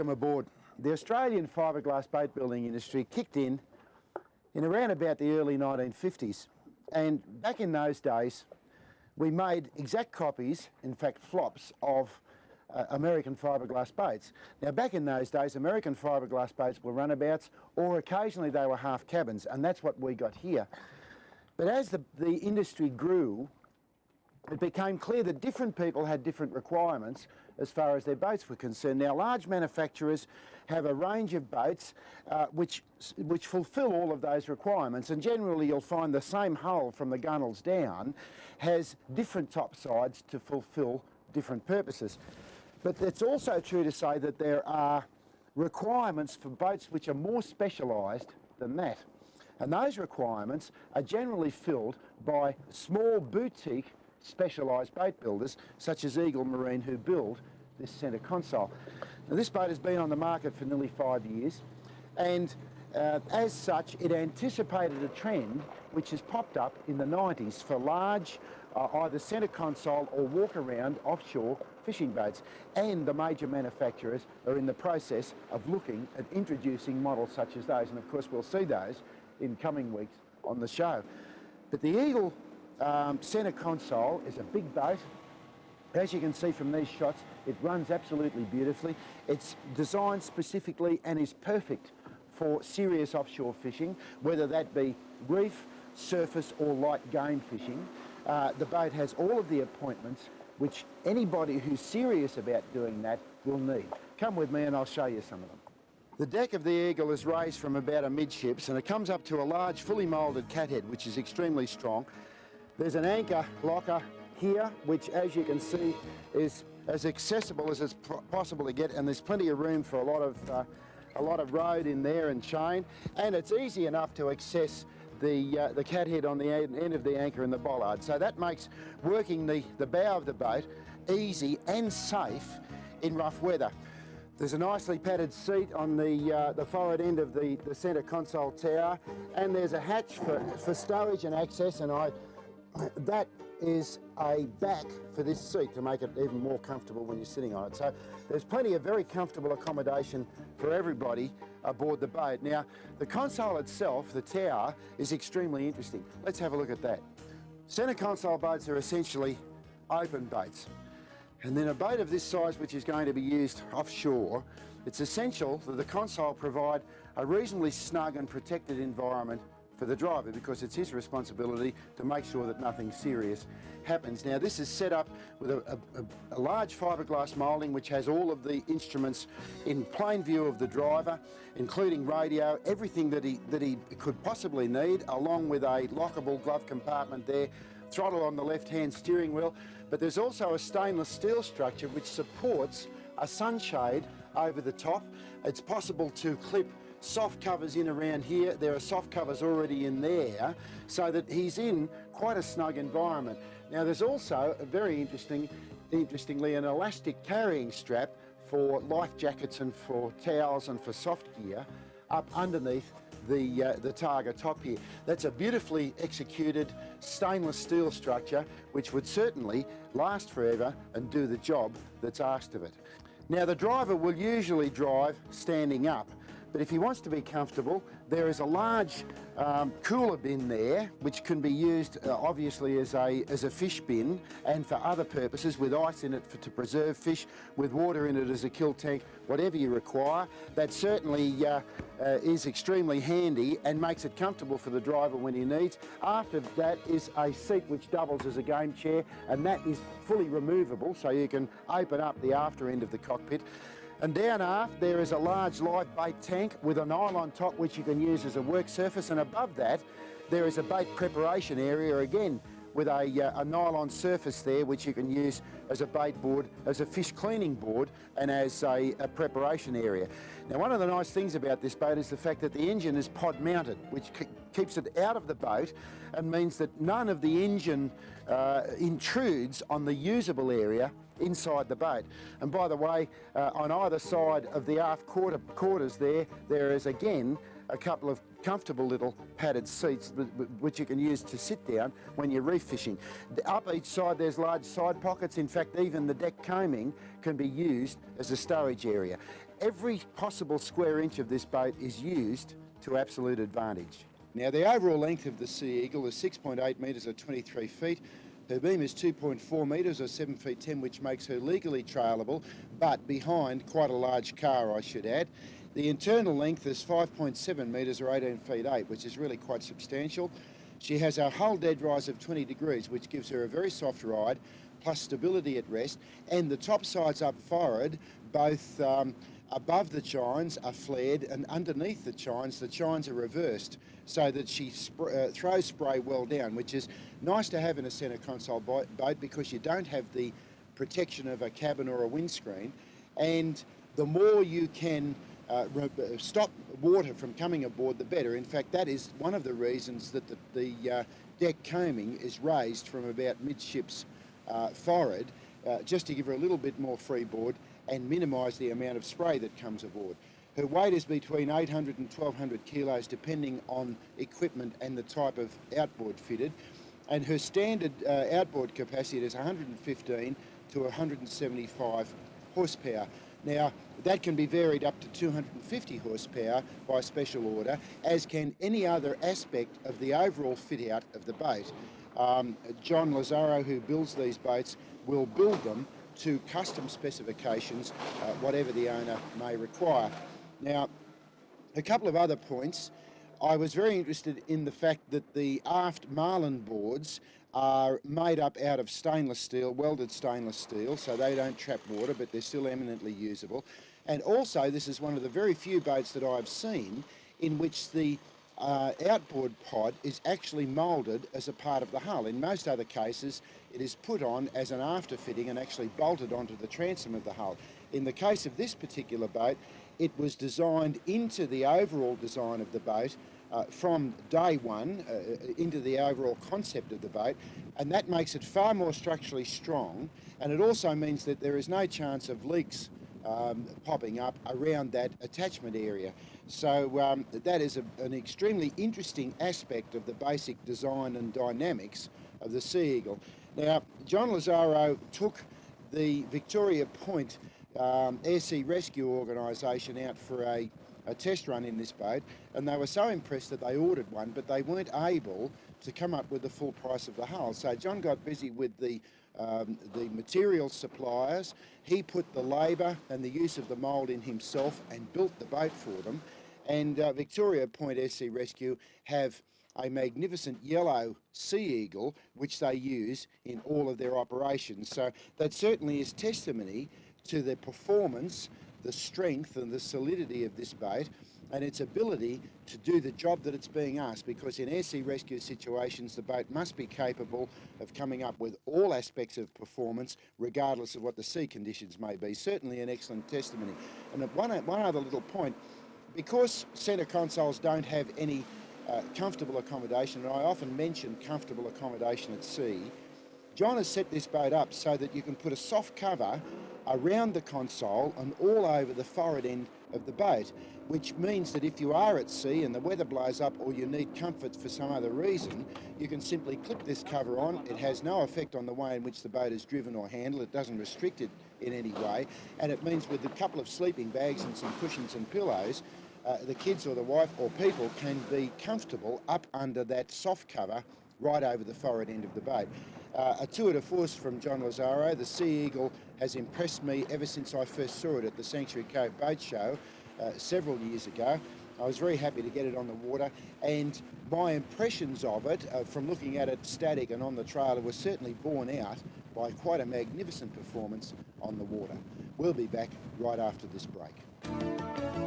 Welcome aboard. The Australian fiberglass boat building industry kicked in around about the early 1950s, and back in those days we made exact copies, in fact flops, of American fiberglass boats. Now back in those days American fiberglass boats were runabouts, or occasionally they were half cabins, and that's what we got here. But as the industry grew, it became clear that different people had different requirements as far as their boats were concerned. Now, large manufacturers have a range of boats which fulfil all of those requirements, and generally you'll find the same hull from the gunnels down has different top sides to fulfil different purposes. But it's also true to say that there are requirements for boats which are more specialised than that. And those requirements are generally filled by small boutique specialised boat builders such as Eagle Marine, who build this centre console. Now, this boat has been on the market for nearly 5 years, and as such it anticipated a trend which has popped up in the 90s for large either centre console or walk around offshore fishing boats, and the major manufacturers are in the process of looking at introducing models such as those, and of course we'll see those in coming weeks on the show. But the Eagle centre console is a big boat. As you can see from these shots, it runs absolutely beautifully. It's designed specifically and is perfect for serious offshore fishing, whether that be reef, surface or light game fishing. The boat has all of the appointments which anybody who's serious about doing that will need. Come with me and I'll show you some of them. The deck of the Eagle is raised from about amidships, and it comes up to a large fully moulded cathead which is extremely strong. There's an anchor locker here, which as you can see is as accessible as it's possible to get, and there's plenty of room for a lot of road in there and chain, and it's easy enough to access the cathead on the end of the anchor and the bollard. So that makes working the bow of the boat easy and safe in rough weather. There's a nicely padded seat on the forward end of the centre console tower, and there's a hatch for stowage and access, and that is a back for this seat to make it even more comfortable when you're sitting on it. So there's plenty of very comfortable accommodation for everybody aboard the boat. Now, the console itself, the tower, is extremely interesting. Let's have a look at that. Centre console boats are essentially open boats. And then a boat of this size, which is going to be used offshore, it's essential that the console provide a reasonably snug and protected environment for the driver, because it's his responsibility to make sure that nothing serious happens. Now, this is set up with a large fiberglass moulding which has all of the instruments in plain view of the driver, including radio, everything that he could possibly need, along with a lockable glove compartment there, throttle on the left-hand steering wheel. But there's also a stainless steel structure which supports a sunshade over the top. It's possible to clip soft covers in around here. There are soft covers already in there, so that he's in quite a snug environment. Now, there's also a very interestingly an elastic carrying strap for life jackets and for towels and for soft gear up underneath the Targa top here. That's a beautifully executed stainless steel structure which would certainly last forever and do the job that's asked of it. Now, the driver will usually drive standing up, but if he wants to be comfortable, there is a large cooler bin there which can be used obviously as a fish bin and for other purposes, with ice in it to preserve fish, with water in it as a kill tank, whatever you require. That certainly is extremely handy and makes it comfortable for the driver when he needs. After that is a seat which doubles as a game chair, and that is fully removable, so you can open up the after end of the cockpit. And down aft there is a large live bait tank with a nylon top which you can use as a work surface, and above that there is a bait preparation area, again with a nylon surface there which you can use as a bait board, as a fish cleaning board, and as a preparation area. Now, one of the nice things about this boat is the fact that the engine is pod mounted, which keeps it out of the boat and means that none of the engine intrudes on the usable area inside the boat. And by the way, on either side of the aft quarters there is again a couple of comfortable little padded seats which you can use to sit down when you're reef fishing. Up each side there's large side pockets. In fact, even the deck coaming can be used as a storage area. every possible square inch of this boat is used to absolute advantage. Now, the overall length of the Sea Eagle is 6.8 metres or 23 feet. Her beam is 2.4 metres or 7 feet 10, which makes her legally trailable, but behind quite a large car, I should add. The internal length is 5.7 metres or 18 feet 8, which is really quite substantial. She has a hull dead rise of 20 degrees, which gives her a very soft ride, plus stability at rest, and the top sides up forward, both above the chines are flared, and underneath the chines are reversed, so that she throws spray well down, which is nice to have in a centre console boat because you don't have the protection of a cabin or a windscreen, and the more you can stop water from coming aboard, the better. In fact, that is one of the reasons that the deck coaming is raised from about midships forward, just to give her a little bit more freeboard and minimise the amount of spray that comes aboard. Her weight is between 800 and 1200 kilos depending on equipment and the type of outboard fitted, and her standard outboard capacity is 115 to 175 horsepower. Now, that can be varied up to 250 horsepower by special order, as can any other aspect of the overall fit out of the boat. John Lazzaro, who builds these boats, will build them to custom specifications, whatever the owner may require. Now, a couple of other points. I was very interested in the fact that the aft marlin boards are made up out of stainless steel, welded stainless steel, so they don't trap water, but they're still eminently usable. And also, this is one of the very few boats that I've seen in which the outboard pod is actually moulded as a part of the hull. In most other cases, it is put on as an after fitting and actually bolted onto the transom of the hull. In the case of this particular boat, it was designed into the overall design of the boat from day one into the overall concept of the boat, and that makes it far more structurally strong, and it also means that there is no chance of leaks popping up around that attachment area. So that is an extremely interesting aspect of the basic design and dynamics of the Sea Eagle. Now, John Lazzaro took the Victoria Point Air Sea Rescue Organisation out for a test run in this boat, and they were so impressed that they ordered one, but they weren't able to come up with the full price of the hull. So John got busy with the material suppliers. He put the labour and the use of the mould in himself and built the boat for them. And Victoria Point Air Sea Rescue have a magnificent yellow Sea Eagle, which they use in all of their operations. So that certainly is testimony to the performance, the strength and the solidity of this boat and its ability to do the job that it's being asked, because in air sea rescue situations the boat must be capable of coming up with all aspects of performance regardless of what the sea conditions may be. Certainly an excellent testimony. And one other little point, because centre consoles don't have any comfortable accommodation, and I often mention comfortable accommodation at sea, John has set this boat up so that you can put a soft cover around the console and all over the forward end of the boat, which means that if you are at sea and the weather blows up or you need comfort for some other reason, you can simply clip this cover on. It has no effect on the way in which the boat is driven or handled. It doesn't restrict it in any way, and it means with a couple of sleeping bags and some cushions and pillows, the kids or the wife or people can be comfortable up under that soft cover right over the forward end of the boat. A tour de force from John Lazzaro. The Sea Eagle has impressed me ever since I first saw it at the Sanctuary Cove Boat Show several years ago. I was very happy to get it on the water, and my impressions of it from looking at it static and on the trailer was certainly borne out by quite a magnificent performance on the water. We'll be back right after this break.